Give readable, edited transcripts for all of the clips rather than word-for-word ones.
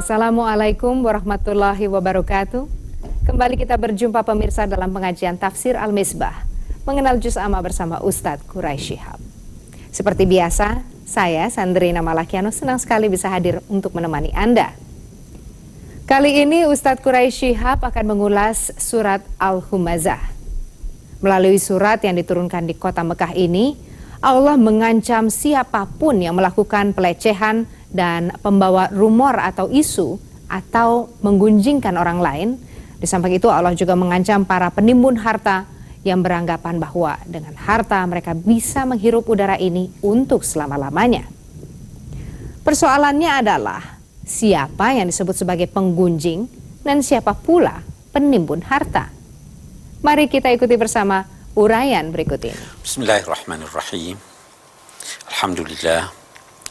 Assalamualaikum warahmatullahi wabarakatuh. Kembali kita berjumpa pemirsa dalam pengajian Tafsir Al-Misbah, mengenal juz amma bersama Ustadz Quraisy Shihab. Seperti biasa, saya Sandrina Malakiano senang sekali bisa hadir untuk menemani Anda. Kali ini Ustadz Quraisy Shihab akan mengulas surat Al-Humazah. Melalui surat yang diturunkan di kota Mekah ini, Allah mengancam siapapun yang melakukan pelecehan dan pembawa rumor atau isu atau menggunjingkan orang lain. Di samping itu Allah juga mengancam para penimbun harta yang beranggapan bahwa dengan harta mereka bisa menghirup udara ini untuk selama-lamanya. Persoalannya adalah siapa yang disebut sebagai penggunjing dan siapa pula penimbun harta. Mari kita ikuti bersama uraian berikut ini. Bismillahirrahmanirrahim.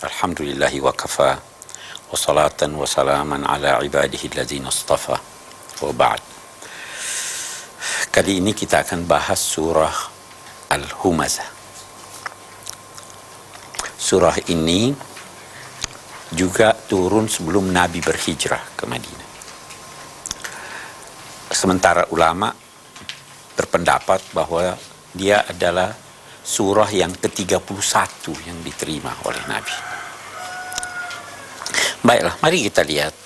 Alhamdulillahi wa kafa, wa salatan wa salaman ala ibadihi alladzina istafa, wa ba'd. Kali ini kita akan bahas surah Al-Humazah. Surah ini juga turun sebelum Nabi berhijrah ke Madinah. Sementara ulama berpendapat bahwa dia adalah surah yang ke-31 yang diterima oleh Nabi. Baiklah, mari kita lihat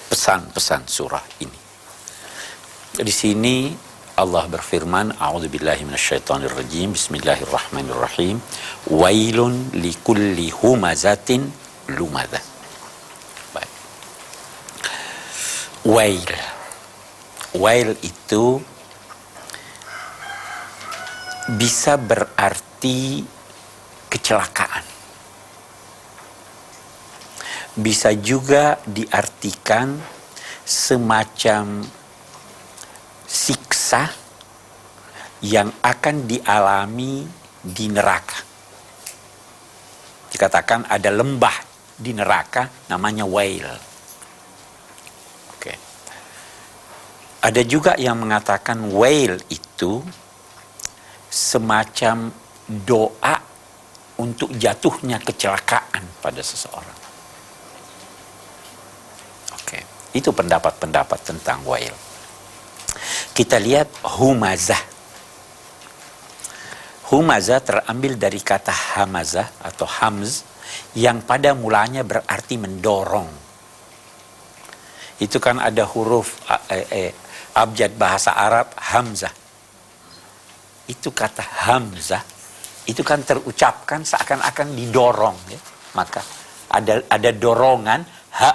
pesan-pesan surah ini. Di sini Allah berfirman, A'udzubillahi minasyaitonirrajim, Bismillahirrahmanirrahim, Wailun likulli humazatin lumadzah. Baik. Wail itu bisa berarti kecelakaan. Bisa juga diartikan semacam siksa yang akan dialami di neraka. Dikatakan ada lembah di neraka namanya wail. Oke. Ada juga yang mengatakan wail itu semacam doa untuk jatuhnya kecelakaan pada seseorang. Oke, itu pendapat-pendapat tentang wail. Kita lihat humazah. Humazah terambil dari kata hamazah atau hamz yang pada mulanya berarti mendorong. Itu kan ada huruf abjad bahasa Arab hamzah. Itu kata hamzah itu kan terucapkan seakan-akan didorong, ya. Maka ada dorongan ha.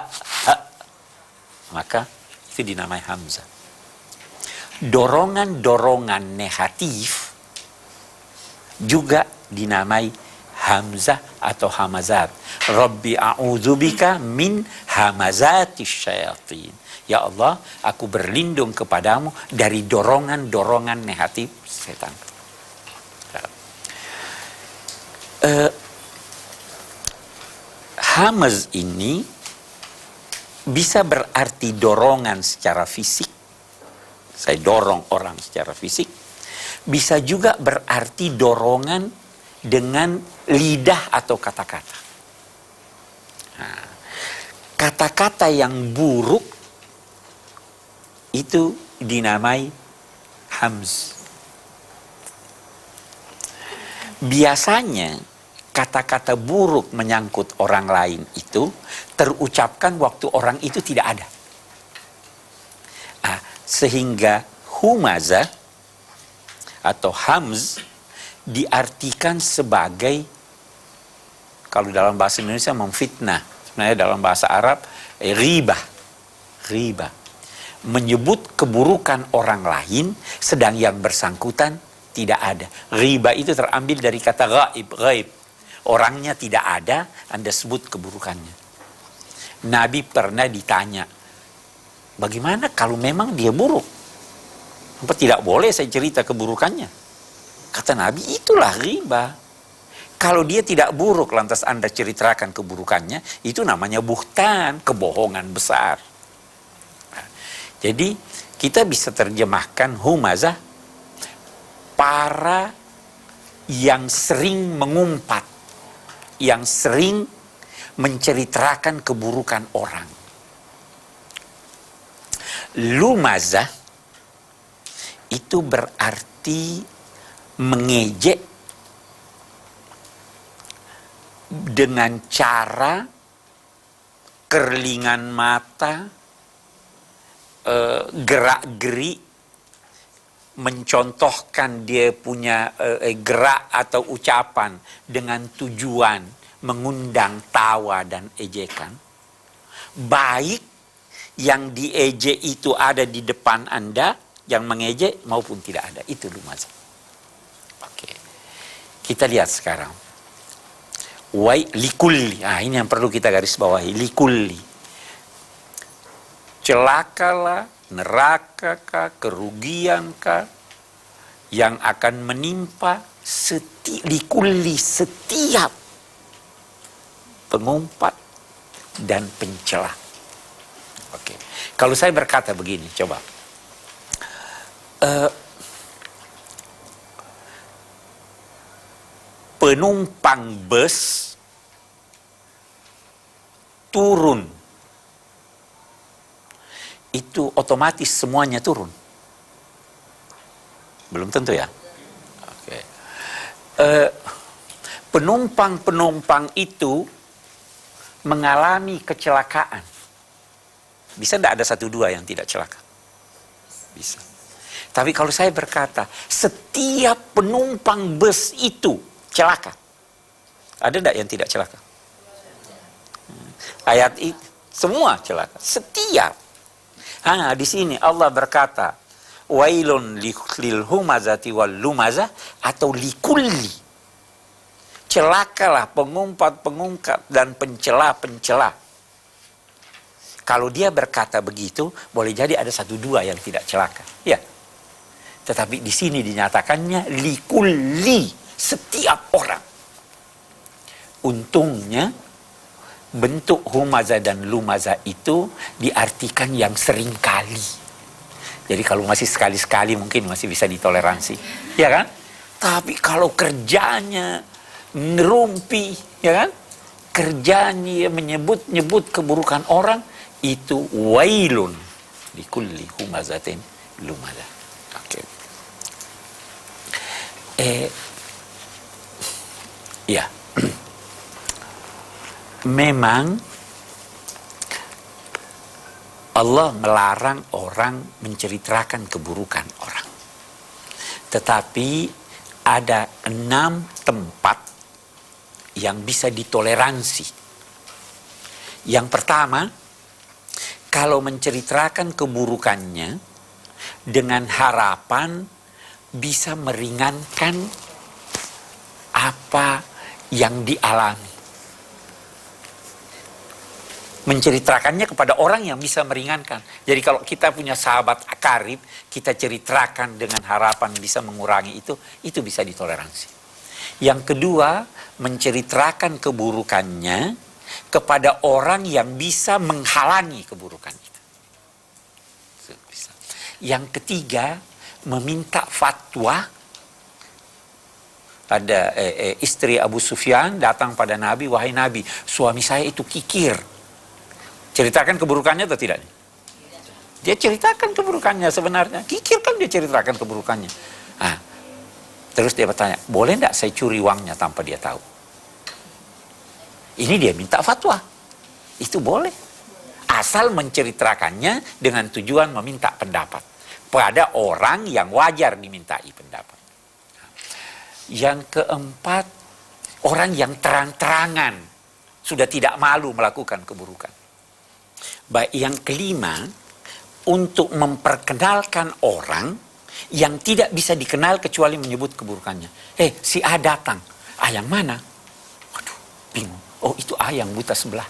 Maka itu dinamai hamzah. Dorongan-dorongan negatif juga dinamai hamzah atau hamazat. Rabbi a'udzubika min hamazatis syayatin. Ya Allah, aku berlindung kepadamu dari dorongan-dorongan negatif setan. Hamaz ini bisa berarti dorongan secara fisik. Saya dorong orang secara fisik. Bisa juga berarti dorongan dengan lidah atau kata-kata. Nah, kata-kata yang buruk itu dinamai hamz. Biasanya kata-kata buruk menyangkut orang lain itu terucapkan waktu orang itu tidak ada. Sehingga humazah atau hamz diartikan sebagai, kalau dalam bahasa Indonesia memfitnah, sebenarnya dalam bahasa Arab ghibah. Menyebut keburukan orang lain sedang yang bersangkutan tidak ada. Ghibah itu terambil dari kata ghaib. Orangnya tidak ada, Anda sebut keburukannya. Nabi pernah ditanya, bagaimana kalau memang dia buruk? Apa tidak boleh saya cerita keburukannya? Kata Nabi, itulah ghibah. Kalau dia tidak buruk lantas Anda ceritakan keburukannya, itu namanya buhtan, kebohongan besar. Nah, jadi kita bisa terjemahkan humazah, para yang sering mengumpat, yang sering menceritakan keburukan orang. Lumazah itu berarti mengejek dengan cara kerlingan mata, gerak-gerik, mencontohkan dia punya gerak atau ucapan dengan tujuan mengundang tawa dan ejekan. Baik yang diejek itu ada di depan Anda, yang mengejek maupun tidak ada. Itu lumazah. Oke. Kita lihat sekarang. Likulli. Ini yang perlu kita garis bawahi. Likulli. Celakalah, nerakakah, kerugiankah yang akan menimpa likulli setiap pengumpat dan pencela. Oke. Kalau saya berkata begini, coba. Penumpang bus turun, itu otomatis semuanya turun? Belum tentu ya. Oke. Penumpang-penumpang itu mengalami kecelakaan. Bisa tidak ada 1-2 yang tidak celaka? Bisa. Tapi kalau saya berkata, setiap penumpang bus itu celaka, ada tidak yang tidak celaka? Ayat itu semua celaka, setiap. Di sini Allah berkata, wailun lil humazati wal lumazah, atau likulli. Celakalah pengumpat-pengumpat dan pencela-pencela. Kalau dia berkata begitu, boleh jadi ada 1-2 yang tidak celaka. Ya. Tetapi di sini dinyatakannya likulli, setiap orang. Untungnya bentuk humazah dan lumazah itu diartikan yang sering kali. Jadi kalau masih sekali-sekali mungkin masih bisa ditoleransi. Ya kan? Tapi kalau kerjanya nerumpi, ya kan? Kerjanya menyebut-nyebut keburukan orang, itu wailun likulli humazatin lumazah. Oke. Ya. Memang Allah melarang orang menceritakan keburukan orang. Tetapi ada 6 tempat yang bisa ditoleransi. Yang pertama, kalau menceritakan keburukannya dengan harapan bisa meringankan apa yang dialami. Menceritakannya kepada orang yang bisa meringankan. Jadi kalau kita punya sahabat karib, kita ceritakan dengan harapan bisa mengurangi itu bisa ditoleransi. Yang kedua, menceritakan keburukannya kepada orang yang bisa menghalangi keburukan itu. Bisa. Yang ketiga, meminta fatwa. Ada istri Abu Sufyan datang pada Nabi, wahai Nabi, suami saya itu kikir. Ceritakan keburukannya atau tidak? Dia ceritakan keburukannya sebenarnya. Kikir kan dia ceritakan keburukannya. Terus dia bertanya, boleh enggak saya curi uangnya tanpa dia tahu? Ini dia minta fatwa. Itu boleh. Asal menceritakannya dengan tujuan meminta pendapat. Pada orang yang wajar dimintai pendapat. Yang keempat, orang yang terang-terangan sudah tidak malu melakukan keburukan. Baik, yang kelima, untuk memperkenalkan orang yang tidak bisa dikenal kecuali menyebut keburukannya. Si A datang. Yang mana? Waduh, bingung. Oh, itu A yang buta sebelah.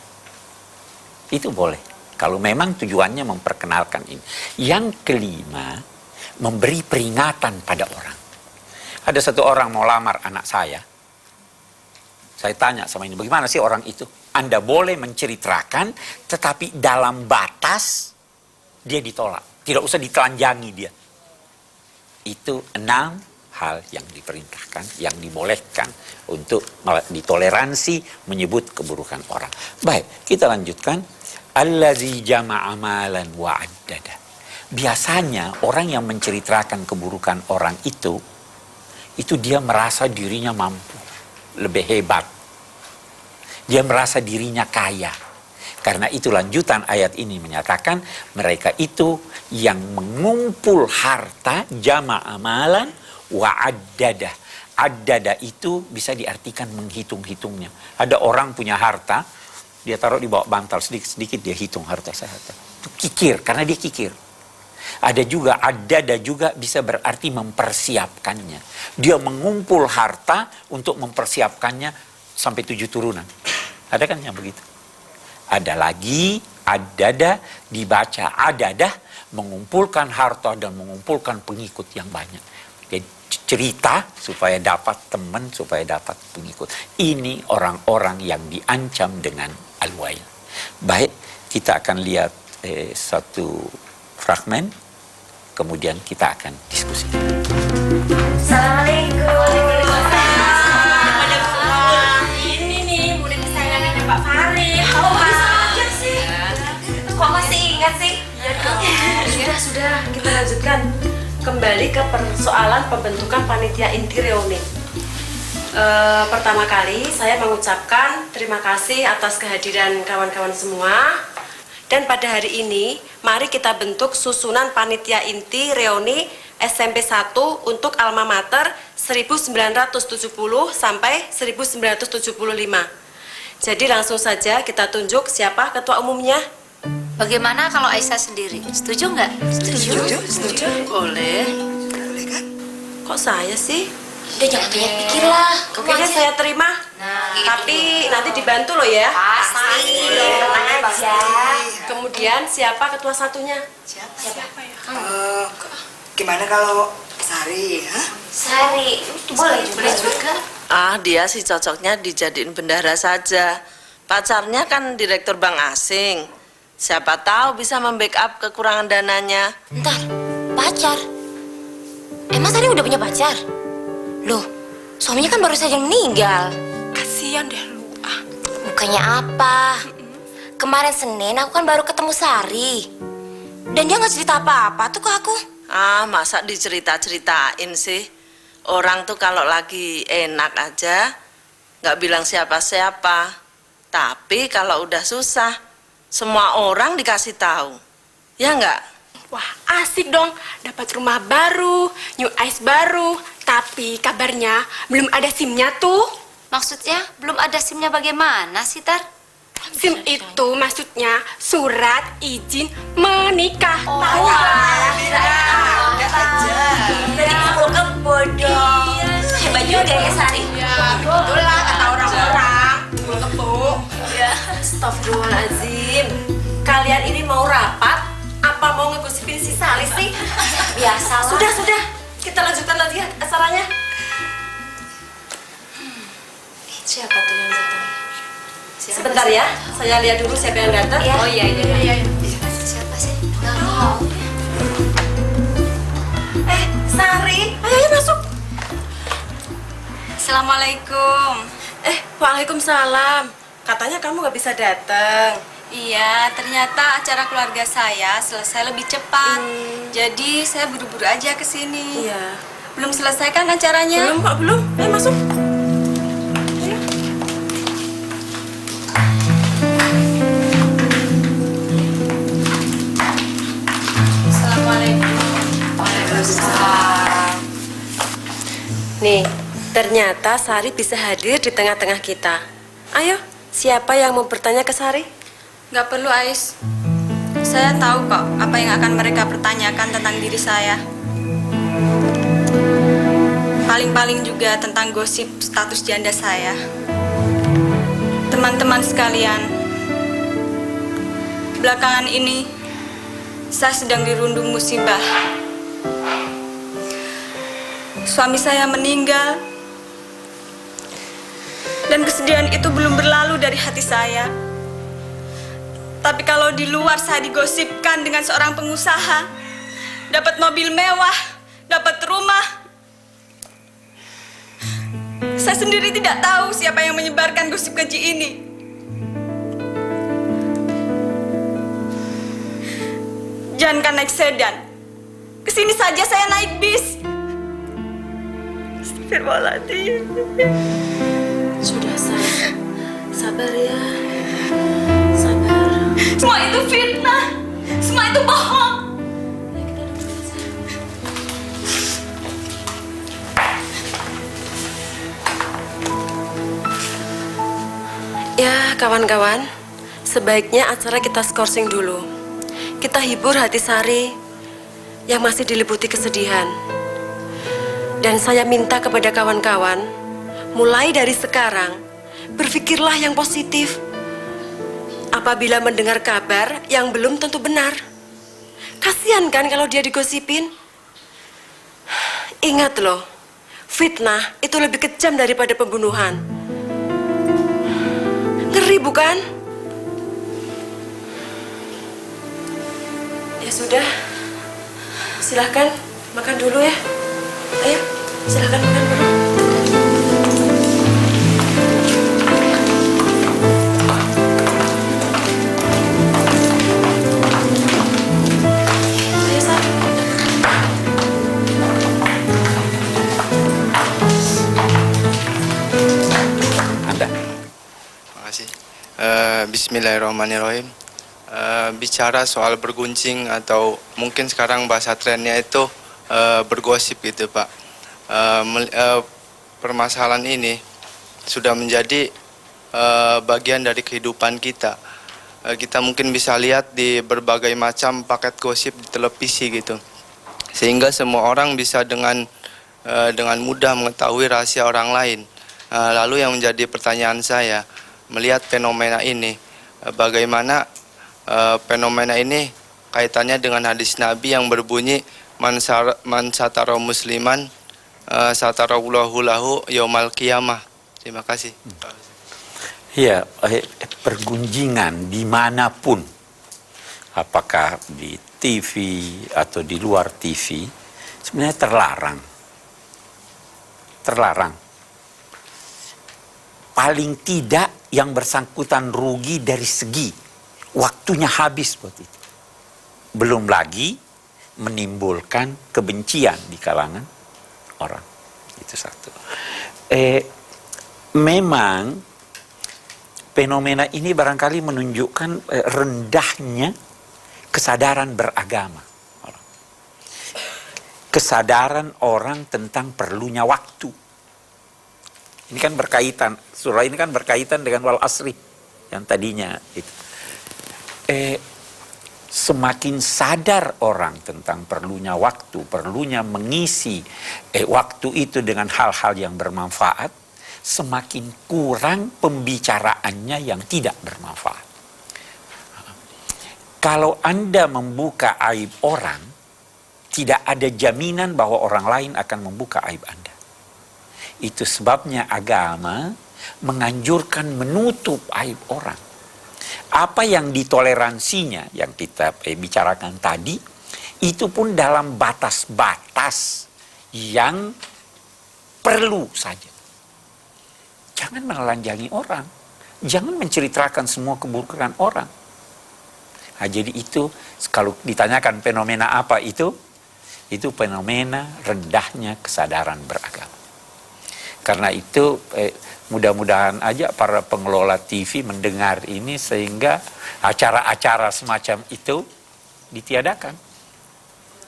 Itu boleh. Kalau memang tujuannya memperkenalkan ini. Yang kelima, memberi peringatan pada orang. Ada satu orang mau lamar anak saya. Saya tanya sama ini, bagaimana sih orang itu? Anda boleh menceritakan, tetapi dalam batas dia ditolak. Tidak usah ditelanjangi dia. Itu 6 hal yang diperintahkan, yang dibolehkan untuk ditoleransi menyebut keburukan orang. Baik, kita lanjutkan. Allazi jama'a malan wa addada. Biasanya orang yang menceritakan keburukan orang itu dia merasa dirinya mampu, lebih hebat. Dia merasa dirinya kaya. Karena itu lanjutan ayat ini menyatakan mereka itu yang mengumpul harta jama amalan wa addada. Addada itu bisa diartikan menghitung-hitungnya. Ada orang punya harta, dia taruh di bawah bantal sedikit-sedikit dia hitung harta saya. Itu kikir, karena dia kikir. Ada juga addada juga bisa berarti mempersiapkannya. Dia mengumpul harta untuk mempersiapkannya sampai 7 turunan. Ada kan yang begitu? Ada lagi addada dibaca adadah, mengumpulkan harta dan mengumpulkan pengikut yang banyak. Jadi cerita supaya dapat teman, supaya dapat pengikut. Ini orang-orang yang diancam dengan al-wail. Baik, kita akan lihat satu fragmen, kemudian kita akan diskusi. Assalamualaikum. Ini nih murid kesayangannya Pak Farid. Oh, bisa aja sih. Kok masih ingat sih? Sudah. Kita lanjutkan kembali ke persoalan pembentukan panitia inti reuni. Pertama kali saya mengucapkan terima kasih atas kehadiran kawan-kawan semua. Dan pada hari ini, mari kita bentuk susunan panitia inti reuni SMP 1 untuk alma mater 1970 sampai 1975. Jadi langsung saja kita tunjuk siapa ketua umumnya. Bagaimana kalau Aisyah sendiri? Setuju nggak? Setuju. Boleh. Kok saya sih? Udah jangan banyak pikir lah. Oke, saya terima. Tapi nanti dibantu loh ya. Pasti. Tenang aja. Kemudian siapa ketua satunya? Siapa ya? Gimana kalau Sari? Sari. Boleh juga. Dia sih cocoknya dijadiin bendahara saja. Pacarnya kan direktur bank asing. Siapa tahu bisa membackup kekurangan dananya. Ntar, pacar? Emang Sari udah punya pacar? Loh, suaminya kan baru saja meninggal. Kasihan deh lu. Bukannya apa? Kemarin Senin aku kan baru ketemu Sari. Dan dia nggak cerita apa-apa tuh ke aku. Masa dicerita-ceritain sih? Orang tuh kalau lagi enak aja nggak bilang siapa-siapa. Tapi kalau udah susah, semua orang dikasih tahu. Ya nggak? Wah, asik dong. Dapat rumah baru, new ice baru. Tapi kabarnya belum ada SIM-nya tuh. Maksudnya belum ada SIM-nya bagaimana sih, Tar? SIM itu maksudnya surat izin menikah. Tahu Dari kebo dong. Hebat juga ya Sari. Begitulah kata orang-orang. Astagfirullahaladzim. Kalian ini mau rapat? Apa mau ngegosipin si Salis sih? Biasalah. Sudah. Kita lanjutkan lagi acaranya. Siapa tuh yang datang? Sebentar ya, saya lihat dulu siapa yang datang. Ya. Oh iya. Siapa sih? Nggak tahu. Sari, ayo masuk. Assalamualaikum. Waalaikumsalam. Katanya kamu nggak bisa datang. Iya, ternyata acara keluarga saya selesai lebih cepat. Jadi saya buru-buru aja ke sini. Iya. Belum selesai kan acaranya? Belum kok, belum. Ayo masuk. Assalamualaikum. Nih, ternyata Sari bisa hadir di tengah-tengah kita. Ayo, siapa yang mau bertanya ke Sari? Nggak perlu, Ais. Saya tahu kok apa yang akan mereka pertanyakan tentang diri saya. Paling-paling juga tentang gosip status janda saya. Teman-teman sekalian, belakangan ini saya sedang dirundung musibah. Suami saya meninggal, dan kesedihan itu belum berlalu dari hati saya. Tapi kalau di luar saya digosipkan dengan seorang pengusaha, dapat mobil mewah, dapat rumah. Saya sendiri tidak tahu siapa yang menyebarkan gosip keji ini. Jangankan naik sedan, kesini saja saya naik bis. Astagfirullahaladzim. Sudah sayang, sabar ya, sabar. Semua itu fitnah, semua itu bohong. Ya kawan-kawan, sebaiknya acara kita skorsing dulu. Kita hibur hati Sari yang masih diliputi kesedihan. Dan saya minta kepada kawan-kawan, mulai dari sekarang, berpikirlah yang positif. Apabila mendengar kabar yang belum tentu benar. Kasihan kan kalau dia digosipin? Ingat loh, fitnah itu lebih kejam daripada pembunuhan. Ngeri bukan? Ya sudah, silahkan makan dulu ya. Ayo, silahkan makan dulu. Ayo, Sar. Anda. Makasih. Bismillahirrahmanirrahim. Bicara soal berguncing atau mungkin sekarang bahasa trennya itu bergosip gitu Pak. Permasalahan ini sudah menjadi bagian dari kehidupan kita. Kita mungkin bisa lihat di berbagai macam paket gosip di televisi gitu. Sehingga semua orang bisa dengan mudah mengetahui rahasia orang lain. Lalu yang menjadi pertanyaan saya, melihat fenomena ini, bagaimana fenomena ini kaitannya dengan hadis Nabi yang berbunyi man satara musliman satarallahu lahu yaumal qiyamah. Terima kasih. Ya, pergunjingan dimanapun, apakah di TV atau di luar TV, sebenarnya terlarang. Terlarang. Paling tidak yang bersangkutan rugi dari segi waktunya habis buat itu. Belum lagi menimbulkan kebencian di kalangan orang. Itu satu. Memang fenomena ini barangkali menunjukkan rendahnya kesadaran beragama. Kesadaran orang tentang perlunya waktu. Ini kan berkaitan, surah ini kan berkaitan dengan wal asri yang tadinya itu. Semakin sadar orang tentang perlunya waktu, perlunya mengisi waktu itu dengan hal-hal yang bermanfaat, semakin kurang pembicaraannya yang tidak bermanfaat. Kalau Anda membuka aib orang, tidak ada jaminan bahwa orang lain akan membuka aib Anda. Itu sebabnya agama menganjurkan menutup aib orang. Apa yang ditoleransinya yang kita bicarakan tadi, itu pun dalam batas-batas yang perlu saja. Jangan menelanjangi orang. Jangan menceritakan semua keburukan orang. Nah, jadi itu kalau ditanyakan fenomena apa itu fenomena rendahnya kesadaran beragama. Karena itu mudah-mudahan aja para pengelola TV mendengar ini sehingga acara-acara semacam itu ditiadakan.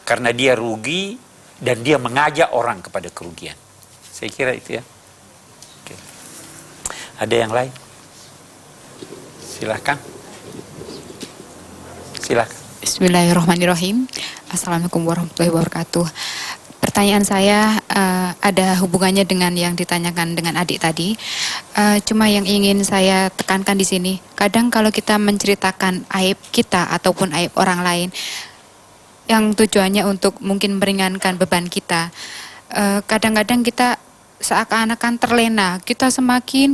Karena dia rugi dan dia mengajak orang kepada kerugian. Saya kira itu ya. Oke. Ada yang lain? Silakan. Silakan. Bismillahirrahmanirrahim. Assalamualaikum warahmatullahi wabarakatuh. Pertanyaan saya ada hubungannya dengan yang ditanyakan dengan adik tadi. Cuma yang ingin saya tekankan di sini, kadang kalau kita menceritakan aib kita ataupun aib orang lain, yang tujuannya untuk mungkin meringankan beban kita, kadang-kadang kita seakan-akan terlena, kita semakin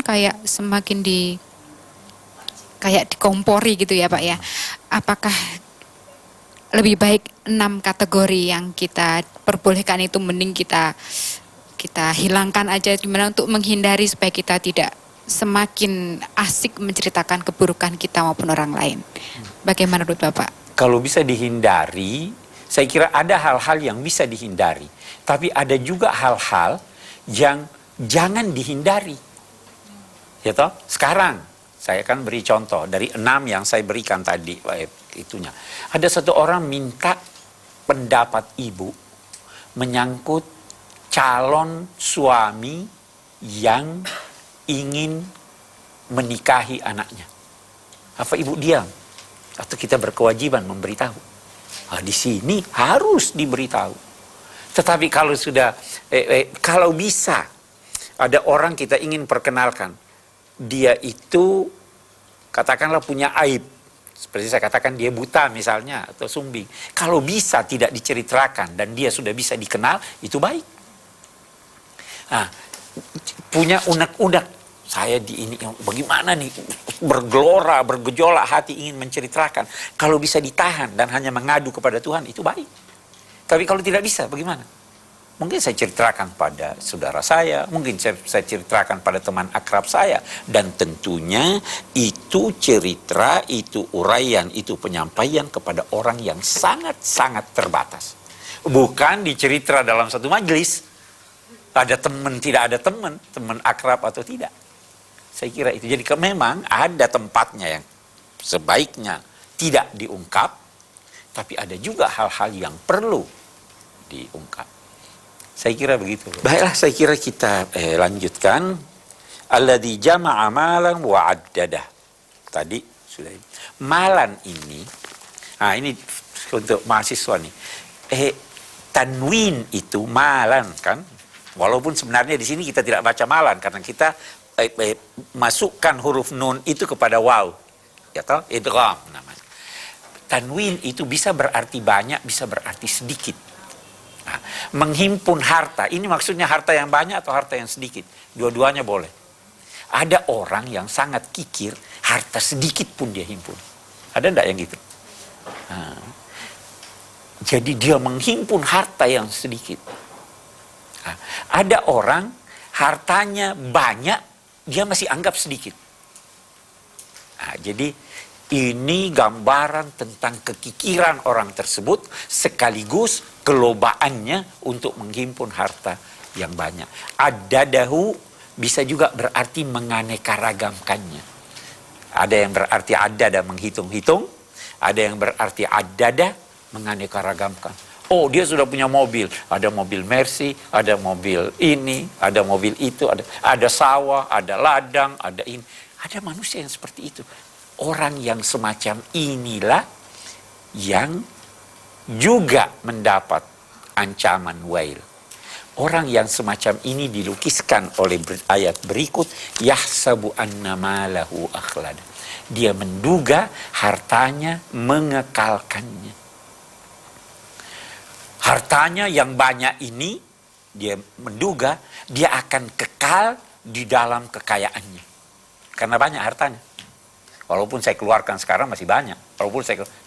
dikompori gitu ya Pak ya. Apakah lebih baik 6 kategori yang kita perbolehkan itu mending kita hilangkan aja, gimana untuk menghindari supaya kita tidak semakin asik menceritakan keburukan kita maupun orang lain. Bagaimana menurut Bapak? Kalau bisa dihindari, saya kira ada hal-hal yang bisa dihindari. Tapi ada juga hal-hal yang jangan dihindari. Ya toh? Sekarang, saya akan beri contoh dari 6 yang saya berikan tadi. Itunya. Ada satu orang minta pendapat ibu menyangkut calon suami yang ingin menikahi anaknya. Apa ibu diam? Atau kita berkewajiban memberitahu? Di sini harus diberitahu. Tetapi kalau sudah, kalau bisa, ada orang kita ingin perkenalkan, dia itu katakanlah punya aib. Seperti saya katakan dia buta misalnya, atau sumbing. Kalau bisa tidak diceritakan dan dia sudah bisa dikenal, itu baik. Nah, punya unek-unek, saya di ini, bagaimana nih, bergelora, bergejolak hati ingin menceritakan. Kalau bisa ditahan dan hanya mengadu kepada Tuhan, itu baik. Tapi kalau tidak bisa, bagaimana? Mungkin saya ceritakan pada saudara saya, mungkin saya ceritakan pada teman akrab saya. Dan tentunya itu cerita, itu uraian, itu penyampaian kepada orang yang sangat-sangat terbatas. Bukan dicerita dalam satu majelis. Ada teman, tidak ada teman, teman akrab atau tidak. Saya kira itu. Jadi memang ada tempatnya yang sebaiknya tidak diungkap, tapi ada juga hal-hal yang perlu diungkap. Saya kira begitu. Baiklah, saya kira kita lanjutkan. Alladzi jama'a malan wa 'addadah. Tadi sudah. Malan ini, ini untuk mahasiswa nih. Tanwin itu malan kan? Walaupun sebenarnya di sini kita tidak baca malan karena kita masukkan huruf nun itu kepada waw. Ya toh? Idgham namanya. Tanwin itu bisa berarti banyak, bisa berarti sedikit. Nah, menghimpun harta, ini maksudnya harta yang banyak atau harta yang sedikit? Dua-duanya boleh. Ada orang yang sangat kikir, harta sedikit pun dia himpun. Ada enggak yang gitu? Nah, jadi dia menghimpun harta yang sedikit. Nah, ada orang hartanya banyak, dia masih anggap sedikit. Nah, jadi ini gambaran tentang kekikiran orang tersebut sekaligus kelobaannya untuk menghimpun harta yang banyak. Adadahu bisa juga berarti menganeka-ragamkannya. Ada yang berarti adada menghitung-hitung, ada yang berarti adada menganeka-ragamkan. Oh, dia sudah punya mobil, ada mobil Mercy, ada mobil ini, ada mobil itu, ada sawah, ada ladang, ada ini. Ada manusia yang seperti itu. Orang yang semacam inilah yang juga mendapat ancaman wail. Orang yang semacam ini dilukiskan oleh ayat berikut, yahsabu anna malahu akhlada. Dia menduga hartanya mengekalkannya. Hartanya yang banyak ini, dia menduga dia akan kekal di dalam kekayaannya. Karena banyak hartanya. Walaupun saya keluarkan sekarang masih banyak.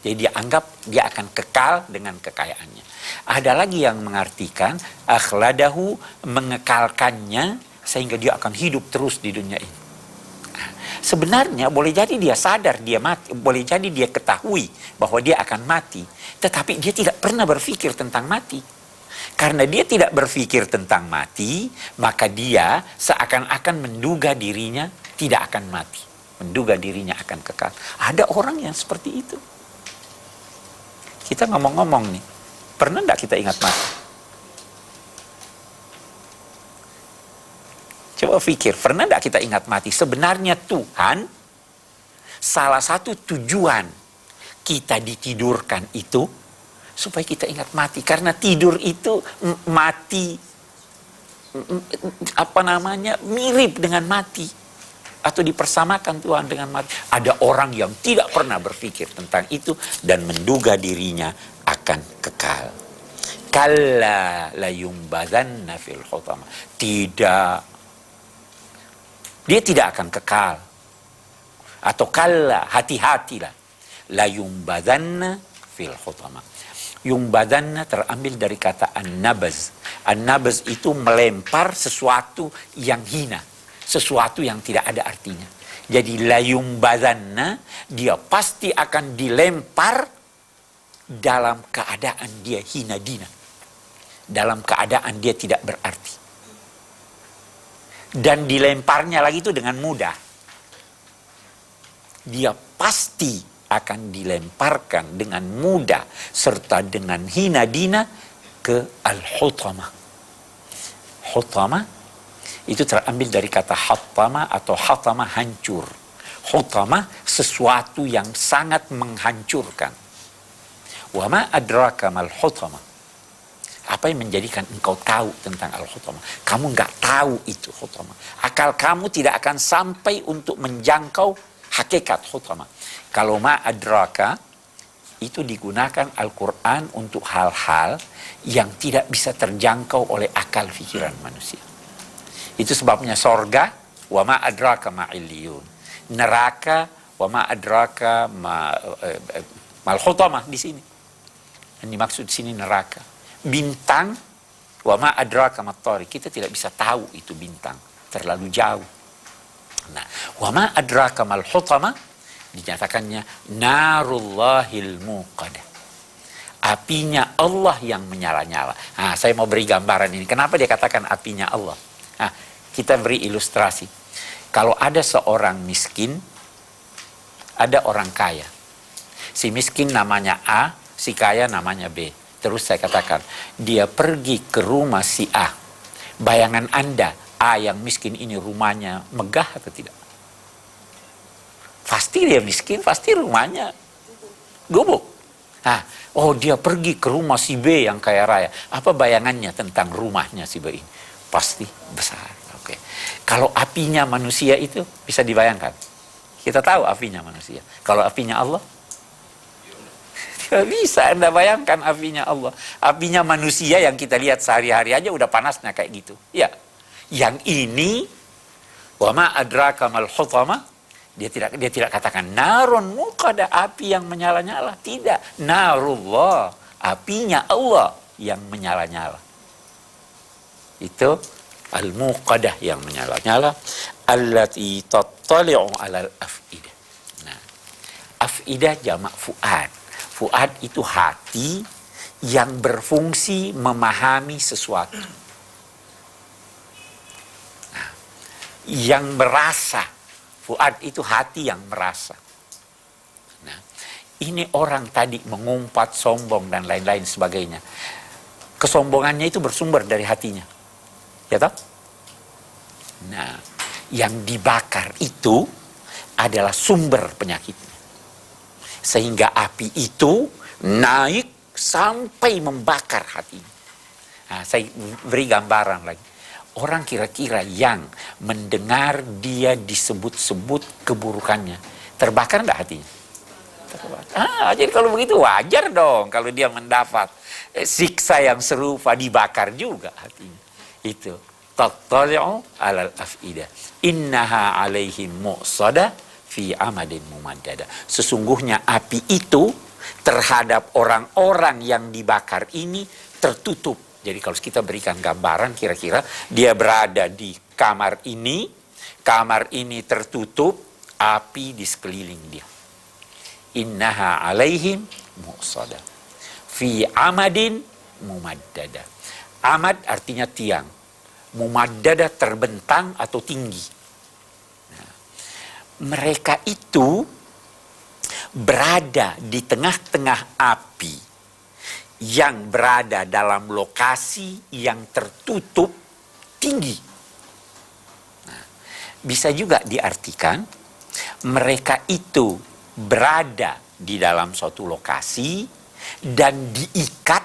Jadi dia anggap dia akan kekal dengan kekayaannya. Ada lagi yang mengartikan akhladahu, mengekalkannya sehingga dia akan hidup terus di dunia ini. Sebenarnya boleh jadi dia sadar dia mati, boleh jadi dia ketahui bahwa dia akan mati, tetapi dia tidak pernah berpikir tentang mati. Karena dia tidak berpikir tentang mati, maka dia seakan-akan menduga dirinya tidak akan mati. Menduga dirinya akan kekal. Ada orang yang seperti itu. Kita ngomong-ngomong nih, pernah enggak kita ingat mati? Coba pikir, pernah enggak kita ingat mati? Sebenarnya Tuhan, salah satu tujuan kita ditidurkan itu, supaya kita ingat mati. Karena tidur itu mati, mirip dengan mati. Atau dipersamakan Tuhan dengan mati. Ada orang yang tidak pernah berpikir tentang itu dan menduga dirinya akan kekal. Kalla la yumbadzanna fil hutama. Tidak. Dia tidak akan kekal. Atau kalla, hati-hatilah. La yumbadzanna fil hutama. Yumbadzanna terambil dari kata an-nabaz. An-nabaz itu melempar sesuatu yang hina. Sesuatu yang tidak ada artinya. Jadi layumbadzanna, dia pasti akan dilempar dalam keadaan dia hina dina, dalam keadaan dia tidak berarti, dan dilemparnya lagi itu dengan mudah, dia pasti akan dilemparkan dengan mudah serta dengan hina dina ke al-hutamah. Hutamah itu terambil dari kata hatama atau hatama, hancur. Hutamah sesuatu yang sangat menghancurkan. Wa ma adraka mal hutamah. Apa yang menjadikan engkau tahu tentang al-hutamah? Kamu nggak tahu itu hutamah. Akal kamu tidak akan sampai untuk menjangkau hakikat hutamah. Kalau ma adraka itu digunakan Al-Quran untuk hal-hal yang tidak bisa terjangkau oleh akal pikiran manusia. Itu sebabnya sorga, wa ma adraka ma illiyun. Neraka, wa ma adraka mal hutamah di sini. Yang dimaksud di sini neraka. Bintang, wa ma adraka mat thariq. Kita tidak bisa tahu itu bintang, terlalu jauh. Nah, wa ma adraka mal hutamah dinyatakannya narullahil muqadah. Apinya Allah yang menyala-nyala. Nah, saya mau beri gambaran ini. Kenapa dia katakan apinya Allah? Nah, kita beri ilustrasi. Kalau ada seorang miskin, ada orang kaya. Si miskin namanya A, si kaya namanya B. Terus saya katakan, dia pergi ke rumah si A. Bayangan Anda, A yang miskin ini rumahnya megah atau tidak? Pasti dia miskin, pasti rumahnya gubuk. Nah, oh dia pergi ke rumah si B yang kaya raya. Apa bayangannya tentang rumahnya si B ini? Pasti besar. Oke. Kalau apinya manusia itu bisa dibayangkan. Kita tahu apinya manusia. Kalau apinya Allah, tidak bisa Anda bayangkan apinya Allah. Apinya manusia yang kita lihat sehari-hari aja udah panasnya kayak gitu. Ya. Yang ini, wa ma adraka mal hutamah, dia tidak katakan narun muqada, api yang menyala-nyala. Tidak. Narullah, apinya Allah yang menyala-nyala. Itu al-muqadah yang menyala-nyala. Allati tattali'u alal af'idah. Nah, af'idah jamak fuad. Fuad itu hati yang berfungsi memahami sesuatu. Nah, yang merasa. Fuad itu hati yang merasa. Nah, ini orang tadi mengumpat, sombong, dan lain-lain sebagainya. Kesombongannya itu bersumber dari hatinya. Ya toh? Nah, yang dibakar itu adalah sumber penyakitnya. Sehingga api itu naik sampai membakar hatinya. Nah, saya beri gambaran lagi. Orang kira-kira yang mendengar dia disebut-sebut keburukannya, terbakar enggak hatinya? Terbakar. Jadi kalau begitu wajar dong kalau dia mendapat siksa yang serupa, dibakar juga hatinya. Itu tattali'u alal af'idah. Innaha alaihim mu'sada fi amadin mumaddada. Sesungguhnya api itu terhadap orang-orang yang dibakar ini tertutup. Jadi kalau kita berikan gambaran, kira-kira dia berada di kamar ini tertutup, api di sekeliling dia. Innaha alaihim mu'sada fi amadin mumaddada. Amad artinya tiang, mumaddada terbentang atau tinggi. Nah, mereka itu berada di tengah-tengah api yang berada dalam lokasi yang tertutup tinggi. Nah, bisa juga diartikan mereka itu berada di dalam suatu lokasi dan diikat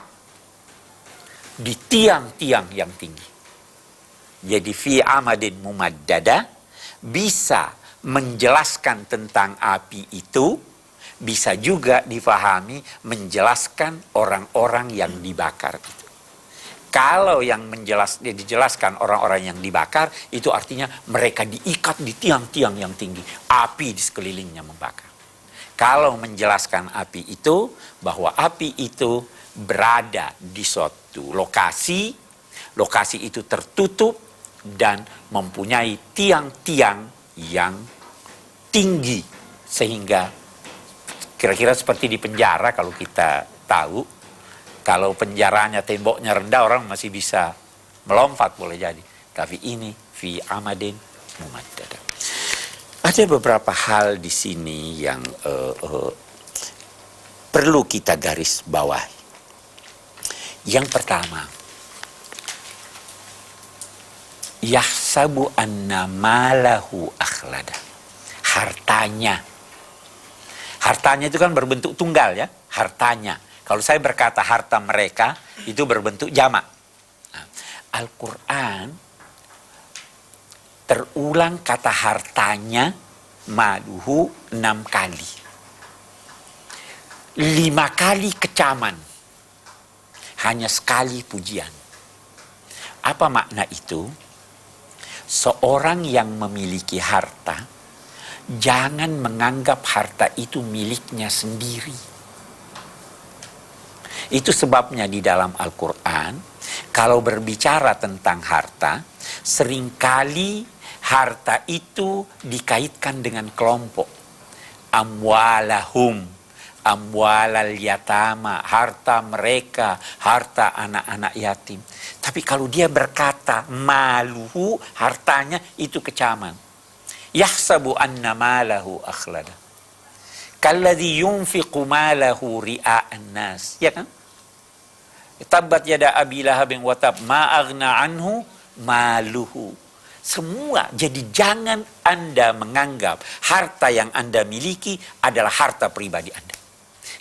di tiang-tiang yang tinggi. Jadi fi amadin mumaddada bisa menjelaskan tentang api itu, bisa juga difahami menjelaskan orang-orang yang dibakar itu. Kalau yang dijelaskan orang-orang yang dibakar, itu artinya mereka diikat di tiang-tiang yang tinggi. Api di sekelilingnya membakar. Kalau menjelaskan api itu, bahwa api itu berada di suatu lokasi, lokasi itu tertutup dan mempunyai tiang-tiang yang tinggi, sehingga kira-kira seperti di penjara kalau kita tahu kalau penjaranya temboknya rendah orang masih bisa melompat boleh jadi. Tapi ini fi amadin mumaddada. Ada beberapa hal di sini yang perlu kita garis bawahi. Yang pertama, yahsabu anna malahu akhlada. Hartanya. Hartanya itu kan berbentuk tunggal ya, hartanya. Kalau saya berkata harta mereka, itu berbentuk jamak. Nah, Al-Quran terulang kata hartanya maluhu 6 kali. 5 kali kecaman. Hanya sekali pujian. Apa makna itu? Seorang yang memiliki harta, jangan menganggap harta itu miliknya sendiri. Itu sebabnya di dalam Al-Quran, kalau berbicara tentang harta, seringkali harta itu dikaitkan dengan kelompok. Amwalahum, amwalal yatama, harta mereka, harta anak-anak yatim. Tapi kalau dia berkata maluhu, hartanya itu kecaman. Yahsabu anna malahu akhlada. Kalladhi yunfiqu malahu ria'an nas. Ya kan? Tabbat yada abi lahabin wa tab ma aghna anhu maluhu. Semua. Jadi jangan Anda menganggap harta yang Anda miliki adalah harta pribadi Anda.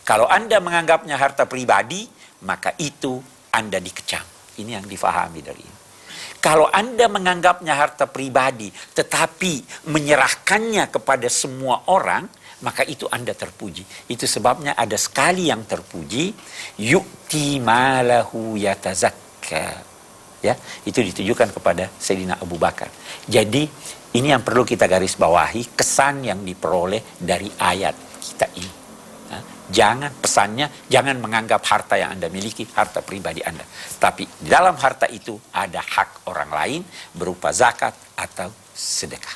Kalau Anda menganggapnya harta pribadi, maka itu Anda dikecam. Ini yang difahami dari ini. Kalau Anda menganggapnya harta pribadi, tetapi menyerahkannya kepada semua orang, maka itu Anda terpuji. Itu sebabnya ada sekali yang terpuji, yu'ti malahu yatazakka. Ya, itu ditujukan kepada Sayyidina Abu Bakar. Jadi ini yang perlu kita garis bawahi, kesan yang diperoleh dari ayat kita ini. Jangan pesannya, jangan menganggap harta yang Anda miliki harta pribadi Anda. Tapi di dalam harta itu ada hak orang lain berupa zakat atau sedekah.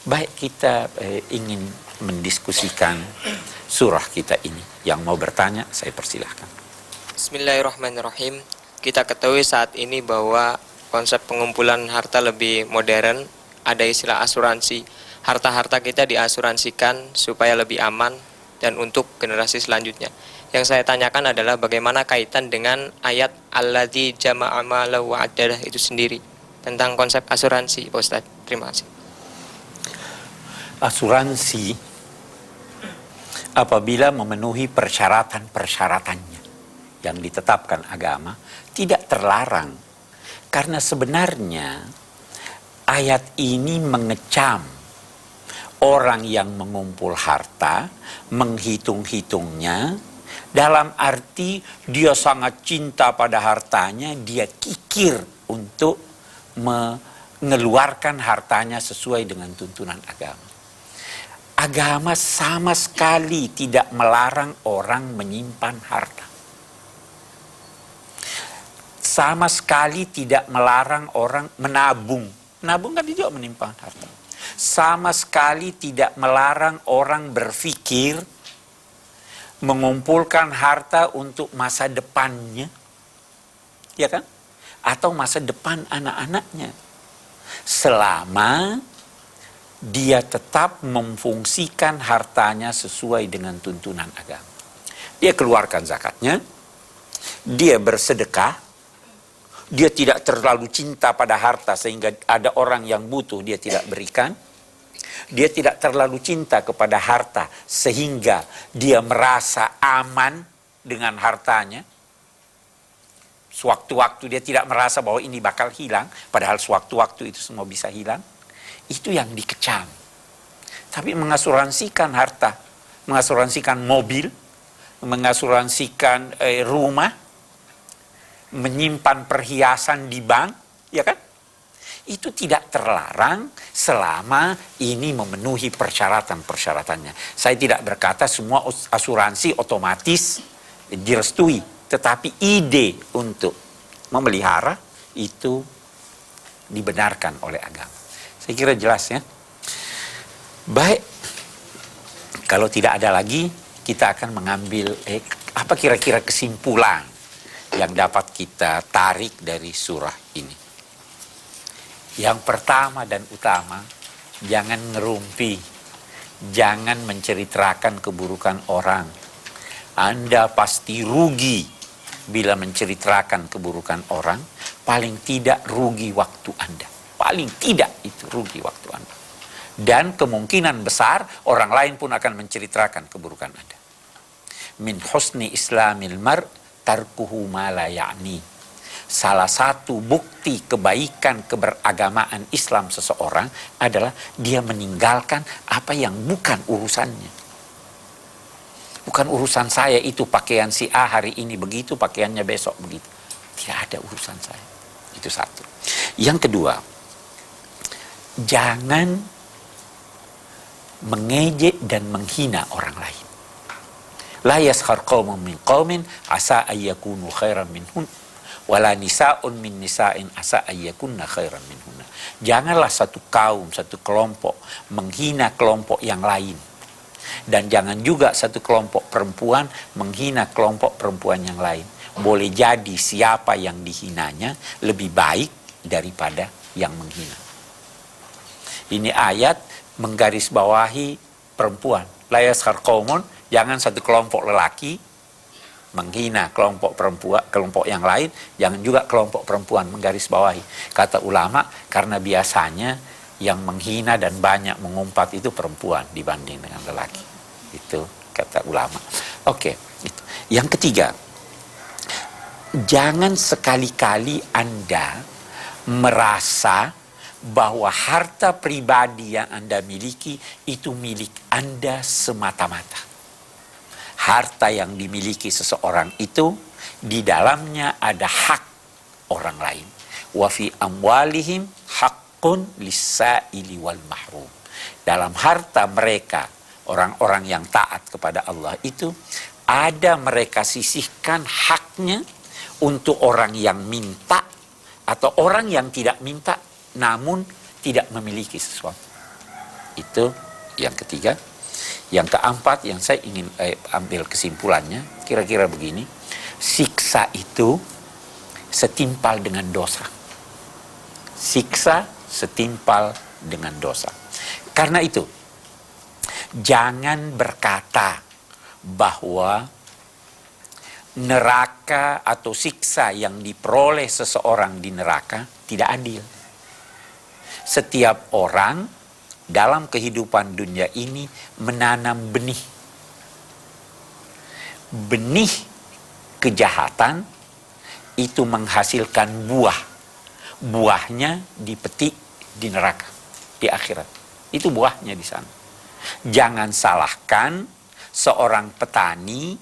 Baik, kita ingin mendiskusikan surah kita ini. Yang mau bertanya, saya persilahkan. Bismillahirrahmanirrahim. Kita ketahui saat ini bahwa konsep pengumpulan harta lebih modern, ada istilah asuransi. Harta-harta kita diasuransikan supaya lebih aman dan untuk generasi selanjutnya. Yang saya tanyakan adalah bagaimana kaitan dengan ayat alladzi jama'a malahu wa addadah itu sendiri tentang konsep asuransi, Pak Ustadz. Terima kasih. Asuransi apabila memenuhi persyaratan-persyaratannya yang ditetapkan agama tidak terlarang, karena sebenarnya ayat ini mengecam orang yang mengumpul harta, menghitung-hitungnya, dalam arti dia sangat cinta pada hartanya, dia kikir untuk mengeluarkan hartanya sesuai dengan tuntunan agama. Agama sama sekali tidak melarang orang menyimpan harta. Sama sekali tidak melarang orang menabung. Menabung kan juga menyimpan harta. Sama sekali tidak melarang orang berpikir mengumpulkan harta untuk masa depannya, ya kan? Atau masa depan anak-anaknya. Selama dia tetap memfungsikan hartanya sesuai dengan tuntunan agama. Dia keluarkan zakatnya, dia bersedekah, dia tidak terlalu cinta pada harta sehingga ada orang yang butuh dia tidak berikan. Dia tidak terlalu cinta kepada harta sehingga dia merasa aman dengan hartanya. Sewaktu-waktu dia tidak merasa bahwa ini bakal hilang, padahal sewaktu-waktu itu semua bisa hilang. Itu yang dikecam. Tapi mengasuransikan harta, mengasuransikan mobil, mengasuransikan rumah, menyimpan perhiasan di bank, ya kan? Itu tidak terlarang selama ini memenuhi persyaratan-persyaratannya. Saya tidak berkata semua asuransi otomatis direstui, tetapi ide untuk memelihara itu dibenarkan oleh agama. Saya kira jelas ya. Baik, kalau tidak ada lagi, kita akan mengambil Apa kira-kira kesimpulan yang dapat kita tarik dari surah ini? Yang pertama dan utama, jangan ngerumpi, jangan menceritakan keburukan orang. Anda pasti rugi bila menceritakan keburukan orang, paling tidak rugi waktu Anda. Paling tidak itu rugi waktu Anda. Dan kemungkinan besar orang lain pun akan menceritakan keburukan Anda. Min husni islamil mar tarkuhu ma la ya'ni. Salah satu bukti kebaikan keberagamaan Islam seseorang adalah dia meninggalkan apa yang bukan urusannya. Bukan urusan saya itu pakaian si A hari ini begitu, pakaiannya besok begitu. Tidak ada urusan saya. Itu satu. Yang kedua, jangan mengejek dan menghina orang lain. La yaskhar qaumun min qaumin asa ayyakunu khairan minhun wala nisa'un min nisa'in asa ayyakunna khairan minhunna. Janganlah satu kaum, satu kelompok menghina kelompok yang lain. Dan jangan juga satu kelompok perempuan menghina kelompok perempuan yang lain. Boleh jadi siapa yang dihinanya lebih baik daripada yang menghina. Ini ayat menggarisbawahi perempuan. La yaskhar qaumun, jangan satu kelompok lelaki menghina kelompok perempuan, kelompok yang lain, jangan juga kelompok perempuan, menggarisbawahi. Kata ulama, karena biasanya yang menghina dan banyak mengumpat itu perempuan dibanding dengan lelaki. Itu kata ulama. Oke, itu. Yang ketiga, jangan sekali-kali Anda merasa bahwa harta pribadi yang Anda miliki itu milik Anda semata-mata. Harta yang dimiliki seseorang itu di dalamnya ada hak orang lain. Wa fi amwalihim haqqun lis-sa'ili wal mahrum. Dalam harta mereka, orang-orang yang taat kepada Allah itu, ada mereka sisihkan haknya untuk orang yang minta atau orang yang tidak minta namun tidak memiliki sesuatu. Itu yang ketiga. Yang keempat yang saya ingin ambil kesimpulannya, kira-kira begini. Siksa itu setimpal dengan dosa. Siksa setimpal dengan dosa. Karena itu, jangan berkata bahwa neraka atau siksa yang diperoleh seseorang di neraka tidak adil. Setiap orang dalam kehidupan dunia ini menanam benih. Benih kejahatan itu menghasilkan buah. Buahnya dipetik di neraka, di akhirat. Itu buahnya di sana. Jangan salahkan seorang petani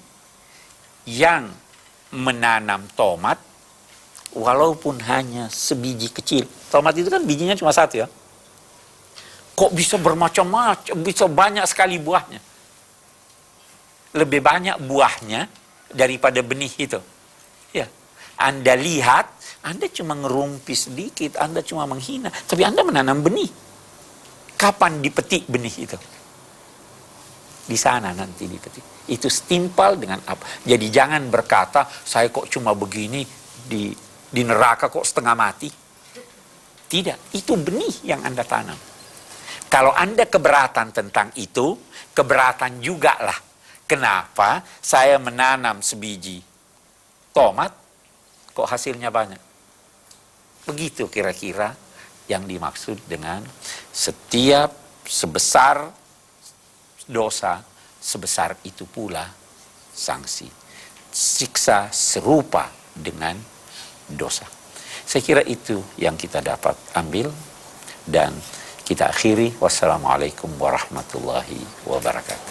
yang menanam tomat walaupun hanya sebiji kecil. Tomat itu kan bijinya cuma satu ya. Kok bisa bermacam-macam, bisa banyak sekali buahnya. Lebih banyak buahnya daripada benih itu. Ya, Anda lihat, Anda cuma ngerumpi sedikit, Anda cuma menghina, tapi Anda menanam benih. Kapan dipetik benih itu? Di sana nanti dipetik. Itu setimpal dengan apa? Jadi jangan berkata, saya kok cuma begini, di neraka kok setengah mati. Tidak, itu benih yang Anda tanam. Kalau Anda keberatan tentang itu, keberatan juga lah. Kenapa saya menanam sebiji tomat, kok hasilnya banyak? Begitu kira-kira yang dimaksud dengan setiap sebesar dosa, sebesar itu pula sanksi. Siksa serupa dengan dosa. Saya kira itu yang kita dapat ambil dan kita akhiri. Wassalamualaikum warahmatullahi wabarakatuh.